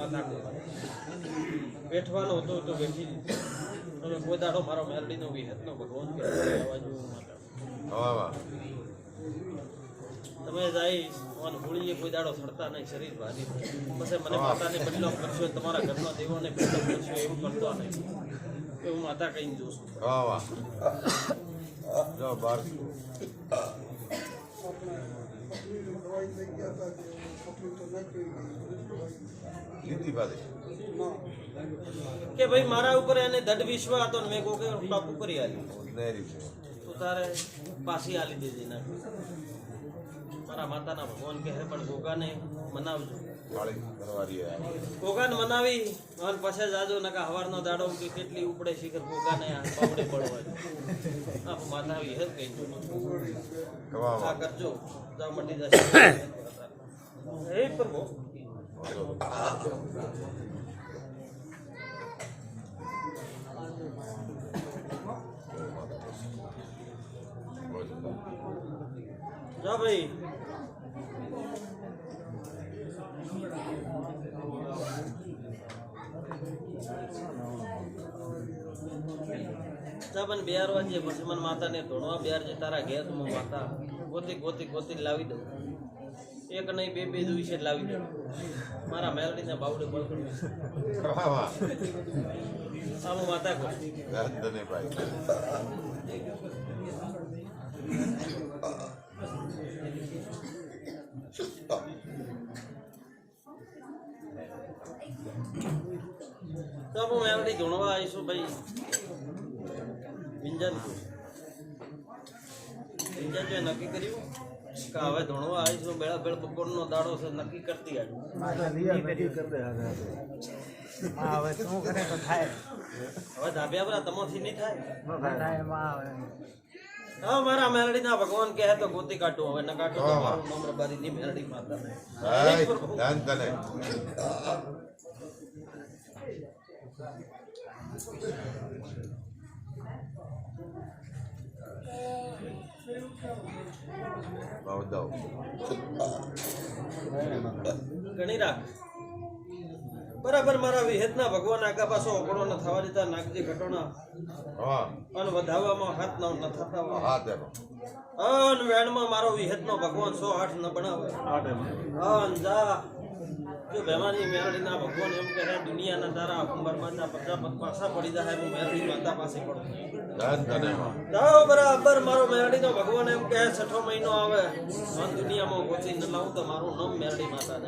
માતા બેઠવાનો હતો તો બેઠી તમે કોઈ દાડો મારો મેલડીનો વિહતનો ભગવાન કે તમે જાય અને હોળીએ કોઈ દાડો સડતા નહીં શરીર ભારી પછી મને માતાને બદલો કરશો તમારા ઘરનો દેવોને બદલો કરશો એવું કરતો નહીં એવું માતા કહીને જોશું. કે ભાઈ મારા ઉપર એને દઢ વિશ્વાસ હતો ને મેં કહું કે ટોપ ઉપર આલી તો તારે પાછી આલી દીધી ના મારા માતાના ભગવાન કહે પણ ગોગાને મનાવજો ગોગાને મનાવી અને પછી જાજો નકા હવારનો દાડો કે કેટલી ઉપડે શીખર ગોગાને પાવડે પડવા માતા આવી હે કઈ આ કરજો જા મટી જશે એ પ્રભુ જા ભાઈ પણ બિહાર વાંચે પછી મને માતાને ધોણવા બિહાર છે તારા ઘેર હું માતા ગોતી લાવી દઉં એક નહીં બે દિવસે લાવી દઉં મારા મેલડીને બાવડે બળકડું હું માતા કહું તો હું મેલડી ધોણવા આવીશું ભાઈ વિંજન જો નક્કી કર્યું કે હવે ધોણવા આવીશું બેળા બેળ બપોરનો દાડો છે નક્કી કરતી હવે ધાબ્યા તમાથી નહીં થાય હા મારા મેલડીના ભગવાન કહે તો ગોતી કાઢું હવે ન કાઢું તો મારું નમ્ર બારીની મેલડી માતા ગણી રાખ બરાબર મારા વિહેતના ભગવાન આગા પાછો ઓગળો ન થવા દેતા નાગજી ઘટોના અને વધાવવામાં હાથ ન થતા અન વેણમાં મારો વિહેતનો ભગવાન 108 ન બનાવે જા જો બેમાની મેરડીના ભગવાન એમ કહે દુનિયાના તારા બરબાદના પ્રજાપત પાછા પડી જાય હું મેરડી માતા પાસે પડું બરાબર મારો મેરડીનો ભગવાન એમ કહે 6ઠો મહિનો આવે દુનિયામાં ગોચી ન લાવું તો મારું નામ મેરડી માતા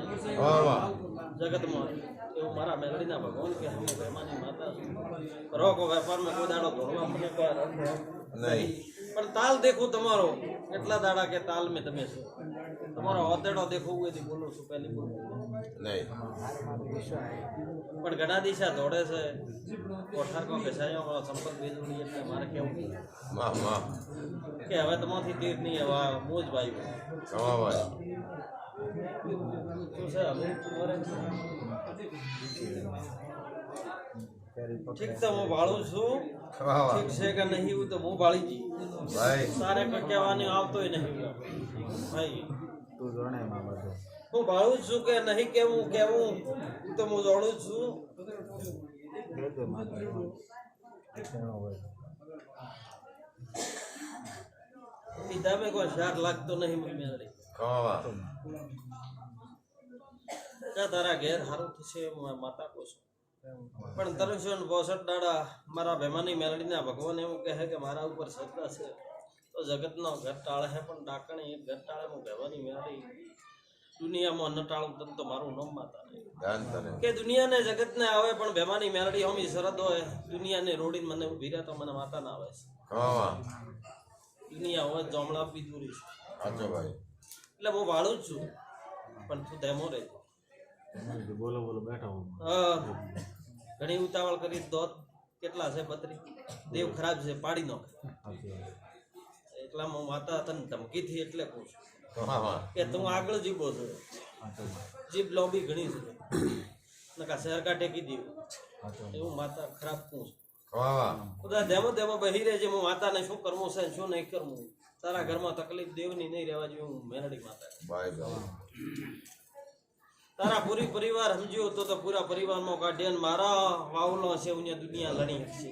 જગતમાં એવું મારા મેલડીના ભગવાન કે અમે બેમાની માતા રોકો વેપારમાં કોઈ દાડો ધોળવા મને નહીં પણ તાલ દેખું તમારો કેટલા દાડા કે તાલ મેં તમે છો તમારો ઓતેડો દેખો એથી બોલું છું પહેલી બોલું નહીં પણ ઘણા દિશા દોડે છે કોઠાર કો બેસાયો સંપર્ક વેજુડી એટલે મારે કેવું કે હવે તમાથી તીર નહીં હવે મોજ ભાઈ ઠીક તો હું ભાળું છું ઠીક છે કે નહીં હું તો હું ભાળી જી તારે કહેવાની આવતોય નહીં ભાઈ હું ભાળું છું કે નહીં કેવું તો હું જોડું છું પિતા મેં કોઈ શાર લાગતો નહીં મેળવી તારા ઘેર સારું થશે માતા કહું છું પણ 362 દાડા મારા ભેમાની મેલડીના ભગવાન એવું કહે કે મારા ઉપર શ્રદ્ધા છે તો જગતનો ઘર ટાળે છે પણ ડાકણી એક ઘર ટાળે હું ભેમાની મેલડી દુનિયામાં ન ટાળું તમ તો મારું નામ માતા નહીં કે દુનિયાને જગતને આવે પણ ભેમાની મેલડી હોમી શરદ હોય દુનિયાને રોડીને મને ઉભી રહે તો મને માતા ના આવે છે દુનિયા હોય જમણા બી દૂરી છે એટલે હું વાળું જ છું પણ તું ધેમો રે બોલો બેઠા ઘણી ઉતાવળ કરી દોત કેટલા છે 32 દેવ ખરાબ છે પાડી નો એટલા હું માતા તને ધમકી થી એટલે કહું છું કે તું આગળ જીભો છો જીભ લોબી ઘણી છે નકા શહેર કા ટેકી દેવું એવું માતા ખરાબ કહું છું બધા ધેમો બહી રહે છે હું માતાને શું કરવું છે શું નહીં કરવું તારા ઘરમાં તકલીફ દેવની નહીં રહેવા જોઈએ હું મેરડી માતા તારા પૂરી પરિવાર સમજ્યો તો પૂરા પરિવારમાં કાઢે મારા વાવલો છે દુનિયા લણી હશે